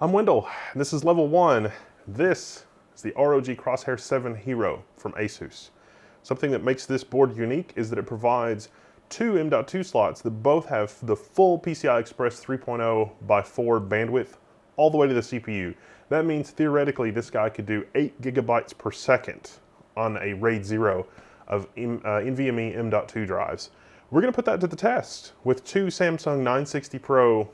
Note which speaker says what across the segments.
Speaker 1: I'm Wendell, and this is level 1. This is the ROG Crosshair 7 Hero from Asus. Something that makes this board unique is that it provides two M.2 slots that both have the full PCI Express 3.0 by 4 bandwidth all the way to the CPU. That means theoretically this guy could do 8 gigabytes per second on a RAID 0 of NVMe M.2 drives. We're going to put that to the test with two Samsung 960 Pro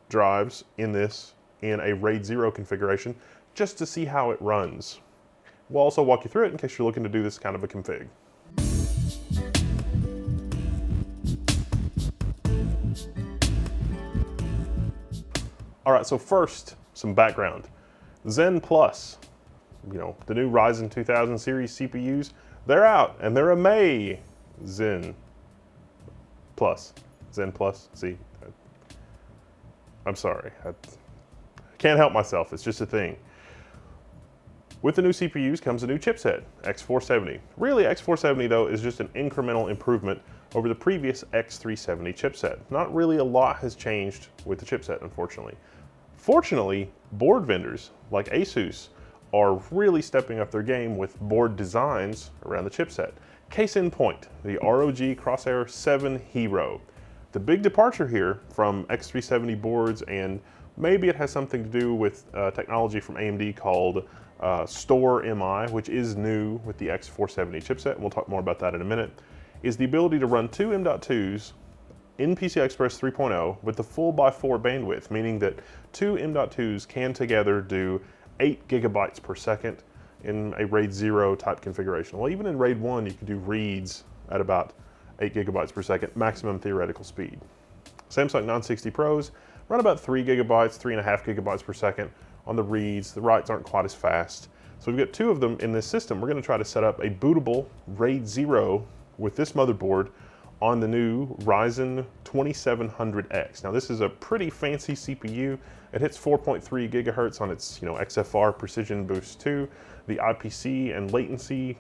Speaker 1: drives in this in a RAID 0 configuration just to see how it runs. We'll also walk you through it in case you're looking to do this kind of a config. All right, so first, some background. Zen Plus, the new Ryzen 2000 series CPUs, they're out and they're Zen Plus. Zen Plus, see, I'm sorry. I can't help myself, it's just a thing. With the new CPUs comes a new chipset, X470. Really, X470 though is just an incremental improvement over the previous X370 chipset. Not really a lot has changed with the chipset, unfortunately. Fortunately, board vendors like Asus are really stepping up their game with board designs around the chipset. Case in point, the ROG Crosshair 7 Hero. The big departure here from X370 boards, and maybe it has something to do with technology from AMD called Store MI, which is new with the X470 chipset, and we'll talk more about that in a minute, is the ability to run two M.2s in PCI Express 3.0 with the full by 4 bandwidth, meaning that two M.2s can together do 8 gigabytes per second in a RAID 0 type configuration. Well, even in RAID 1, you can do reads at about 8 gigabytes per second, maximum theoretical speed. Samsung 960 Pros run about 3 gigabytes, 3.5 gigabytes per second on the reads. The writes aren't quite as fast. So we've got two of them in this system. We're going to try to set up a bootable RAID 0 with this motherboard on the new Ryzen 2700X. Now this is a pretty fancy CPU. It hits 4.3 gigahertz on its XFR Precision Boost 2. The IPC and latency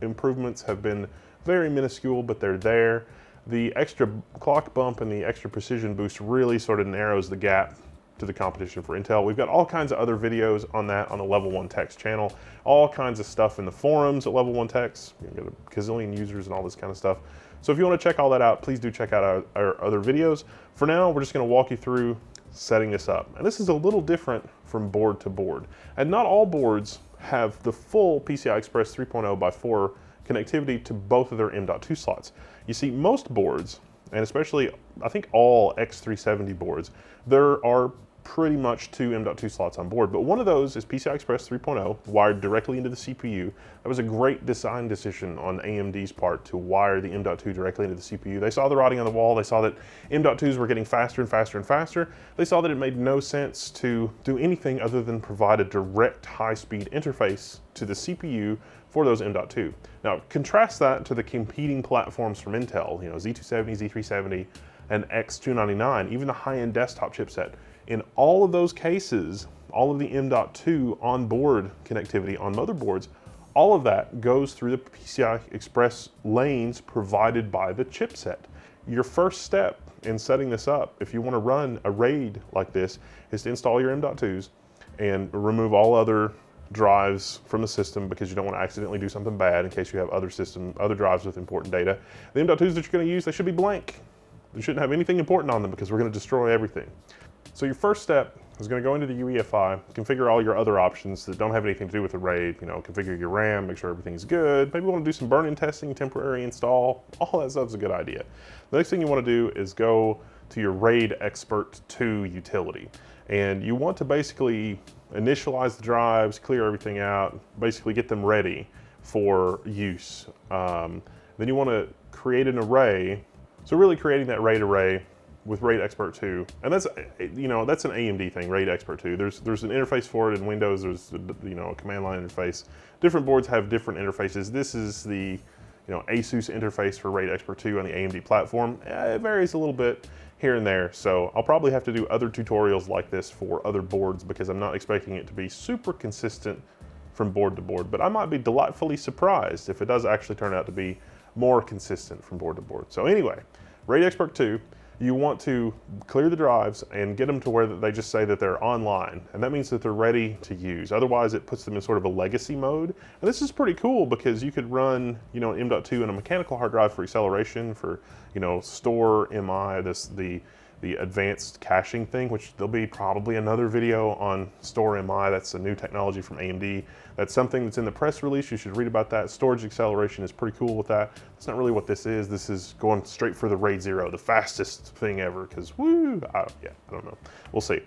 Speaker 1: improvements have been very minuscule, but they're there. The extra clock bump and the extra precision boost really sort of narrows the gap to the competition for Intel. We've got all kinds of other videos on that on the Level 1 Techs channel, all kinds of stuff in the forums at Level 1 Techs. You've got a gazillion users and all this kind of stuff. So if you want to check all that out, please do check out our other videos. For now, we're just going to walk you through setting this up. And this is a little different from board to board. And not all boards have the full PCI Express 3.0 by 4 connectivity to both of their M.2 slots. You see, most boards, and especially I think all X370 boards, there are pretty much two M.2 slots on board, but one of those is PCI Express 3.0 wired directly into the CPU. That was a great design decision on AMD's part to wire the M.2 directly into the CPU. They saw the writing on the wall, they saw that M.2s were getting faster and faster and faster. They saw that it made no sense to do anything other than provide a direct high-speed interface to the CPU for those M.2. Now, contrast that to the competing platforms from Intel, Z270, Z370, and X299, even the high-end desktop chipset. In all of those cases, all of the M.2 on-board connectivity on motherboards, all of that goes through the PCI Express lanes provided by the chipset. Your first step in setting this up, if you want to run a RAID like this, is to install your M.2s and remove all other drives from the system because you don't want to accidentally do something bad in case you have other drives with important data. The M.2s that you're going to use, they should be blank. They shouldn't have anything important on them because we're going to destroy everything. So your first step is going to go into the Uefi, configure all your other options that don't have anything to do with the RAID, configure your RAM, make sure everything's good. Maybe you want to do some burn-in testing, temporary install, all that stuff's a good idea. The next thing you want to do is go to your RAID Expert 2 utility. And you want to basically initialize the drives, clear everything out, basically get them ready for use. Then you want to create an array. So really creating that RAID array with RAID Expert 2, and that's that's an AMD thing, RAID Expert 2. There's an interface for it in Windows. There's a command line interface. Different boards have different interfaces. This is the Asus interface for RAID Expert 2 on the AMD platform. It varies a little bit here and there, so I'll probably have to do other tutorials like this for other boards because I'm not expecting it to be super consistent from board to board, but I might be delightfully surprised if it does actually turn out to be more consistent from board to board. So anyway, RAID Expert 2, you want to clear the drives and get them to where they just say that they're online. And that means that they're ready to use. Otherwise, it puts them in sort of a legacy mode. And this is pretty cool because you could run, you know, an M.2 and a mechanical hard drive for acceleration, for, you know, store MI, the advanced caching thing, which there'll be probably another video on store MI. That's a new technology from AMD. That's something that's in the press release. You should read about that. Storage acceleration is pretty cool with that. That's not really what this is. This is going straight for the RAID 0, the fastest thing ever, because woo, I don't know. We'll see.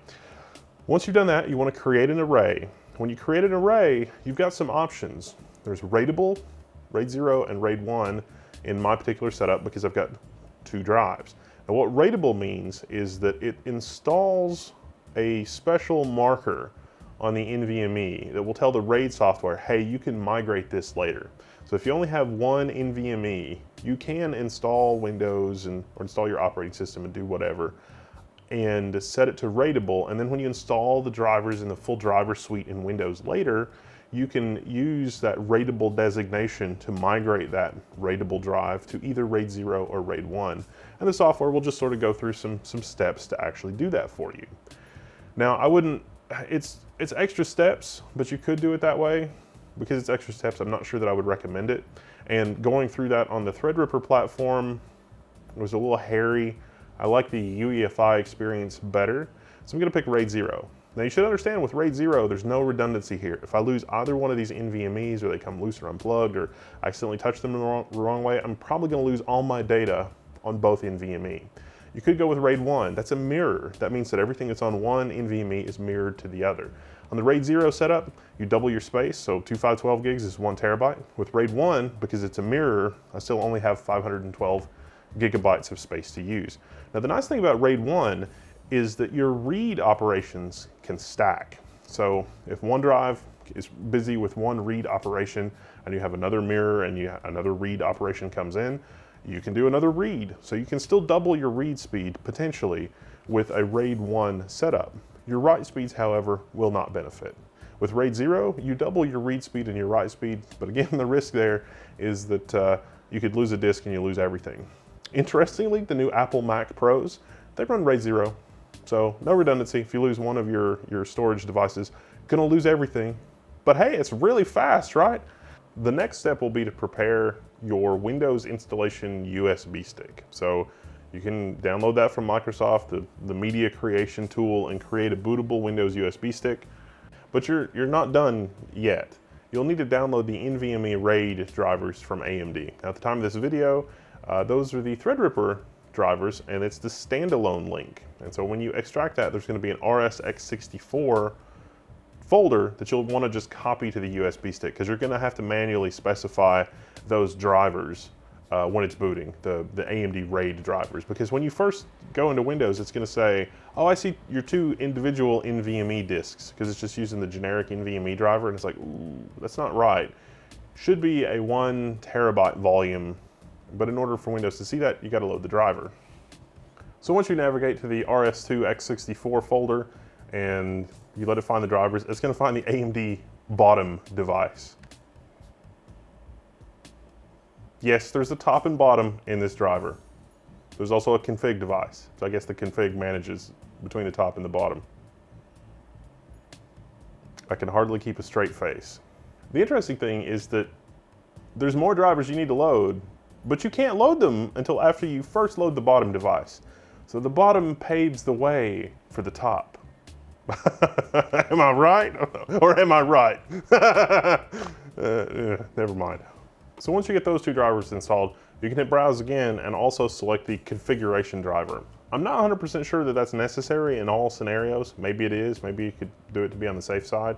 Speaker 1: Once you've done that, you want to create an array. When you create an array, you've got some options. There's raidable, RAID 0, and RAID 1 in my particular setup because I've got 2 drives. And what raidable means is that it installs a special marker on the NVMe that will tell the RAID software, hey, you can migrate this later. So if you only have one NVMe, you can install Windows or install your operating system and do whatever, and set it to raidable. And then when you install the drivers in the full driver suite in Windows later, you can use that raidable designation to migrate that raidable drive to either RAID 0 or RAID 1. And the software will just sort of go through some steps to actually do that for you. Now, I wouldn't, it's extra steps, but you could do it that way. Because it's extra steps, I'm not sure that I would recommend it. And going through that on the Threadripper platform was a little hairy. I like the Uefi experience better. So I'm gonna pick RAID 0. Now you should understand with RAID 0, there's no redundancy here. If I lose either one of these NVMEs, or they come loose or unplugged, or I accidentally touch them the wrong way, I'm probably gonna lose all my data on both NVMe. You could go with RAID 1, that's a mirror. That means that everything that's on one NVMe is mirrored to the other. On the RAID 0 setup, you double your space, so 2 512 gigs is 1 terabyte. With RAID 1, because it's a mirror, I still only have 512 gigabytes of space to use. Now the nice thing about RAID 1 is that your read operations can stack. So if one drive is busy with one read operation and you have another mirror and another read operation comes in, you can do another read. So you can still double your read speed potentially with a RAID 1 setup. Your write speeds, however, will not benefit. With RAID 0, you double your read speed and your write speed, but again, the risk there is that you could lose a disk and you lose everything. Interestingly, the new Apple Mac Pros, they run RAID 0. So no redundancy. If you lose one of your storage devices, you're gonna lose everything. But hey, it's really fast, right? The next step will be to prepare your Windows installation USB stick. So you can download that from Microsoft, the media creation tool, and create a bootable Windows USB stick. But you're not done yet. You'll need to download the NVMe RAID drivers from AMD. Now, at the time of this video, those are the Threadripper drivers, and it's the standalone link. And so when you extract that, there's going to be an RSX64 folder that you'll want to just copy to the USB stick, because you're going to have to manually specify those drivers when it's booting, the AMD RAID drivers. Because when you first go into Windows, it's going to say, oh, I see your 2 individual NVMe disks, because it's just using the generic NVMe driver, and it's like, ooh, that's not right. Should be a 1 terabyte volume. But in order for Windows to see that, you got to load the driver. So once you navigate to the RS2X64 folder and you let it find the drivers, it's going to find the AMD bottom device. Yes, there's a top and bottom in this driver. There's also a config device. So I guess the config manages between the top and the bottom. I can hardly keep a straight face. The interesting thing is that there's more drivers you need to load, but you can't load them until after you first load the bottom device. So the bottom paves the way for the top. Am I right? Or am I right? Never mind. So once you get those 2 drivers installed, you can hit browse again and also select the configuration driver. I'm not 100% sure that that's necessary in all scenarios. Maybe it is, maybe you could do it to be on the safe side.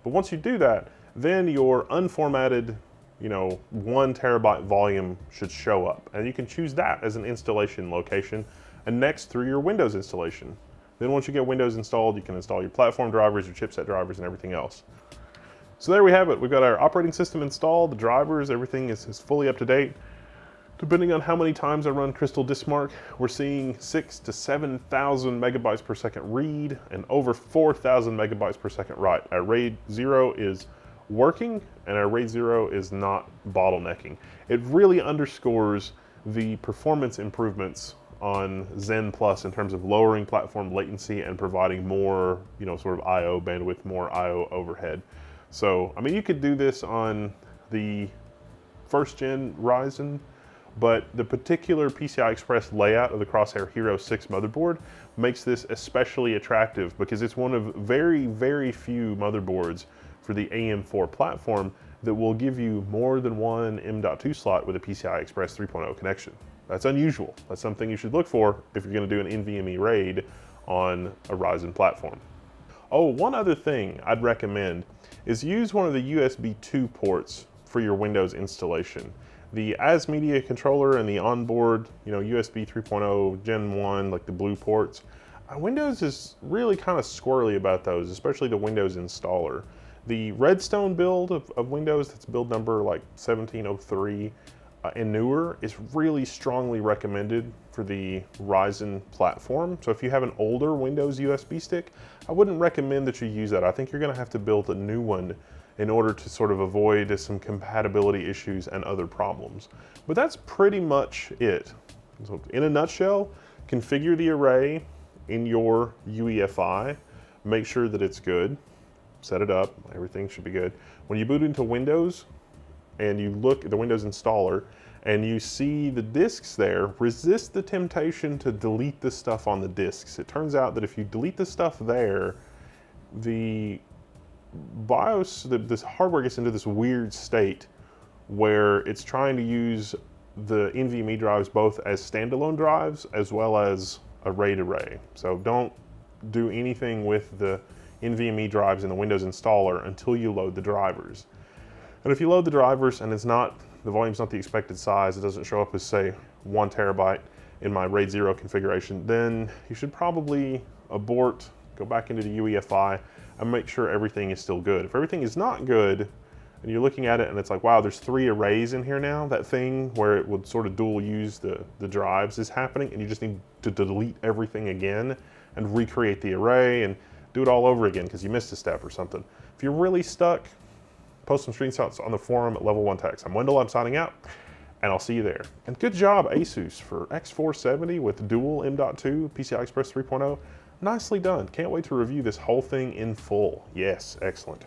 Speaker 1: But once you do that, then your unformatted 1 terabyte volume should show up. And you can choose that as an installation location and next through your Windows installation. Then once you get Windows installed, you can install your platform drivers, your chipset drivers, and everything else. So there we have it. We've got our operating system installed, the drivers, everything is fully up to date. Depending on how many times I run Crystal Diskmark, we're seeing 6,000 to 7,000 megabytes per second read and over 4,000 megabytes per second write. Our RAID 0 is working and our RAID 0 is not bottlenecking. It really underscores the performance improvements on Zen Plus in terms of lowering platform latency and providing more, sort of I/O bandwidth, more I/O overhead. So, I mean, you could do this on the first gen Ryzen, but the particular PCI Express layout of the Crosshair Hero 6 motherboard makes this especially attractive because it's one of very, very few motherboards for the AM4 platform that will give you more than one M.2 slot with a PCI Express 3.0 connection. That's unusual. That's something you should look for if you're going to do an NVMe RAID on a Ryzen platform. Oh, one other thing I'd recommend is use one of the USB 2 ports for your Windows installation. The As Media controller and the onboard, USB 3.0 Gen 1, like the blue ports, Windows is really kind of squirrely about those, especially the Windows installer. The Redstone build of Windows, that's build number like 1703 and newer, is really strongly recommended for the Ryzen platform. So if you have an older Windows USB stick, I wouldn't recommend that you use that. I think you're gonna have to build a new one in order to sort of avoid some compatibility issues and other problems. But that's pretty much it. So in a nutshell, configure the array in your UEFI, make sure that it's good, set it up, everything should be good. When you boot into Windows and you look at the Windows installer and you see the disks there, resist the temptation to delete the stuff on the disks. It turns out that if you delete the stuff there, the BIOS, this hardware gets into this weird state where it's trying to use the NVMe drives both as standalone drives as well as a RAID array. So don't do anything with the NVMe drives in the Windows installer until you load the drivers. And if you load the drivers and the volume's not the expected size, it doesn't show up as, say, 1 terabyte in my RAID 0 configuration, then you should probably abort, go back into the UEFI, and make sure everything is still good. If everything is not good, and you're looking at it and it's like, wow, there's 3 arrays in here now, that thing where it would sort of dual use the drives is happening, and you just need to delete everything again and recreate the array and do it all over again because you missed a step or something. If you're really stuck, post some screenshots on the forum at Level 1 Techs. I'm Wendell, I'm signing out, and I'll see you there. And good job, Asus, for X470 with dual M.2 PCI Express 3.0. Nicely done. Can't wait to review this whole thing in full. Yes, excellent.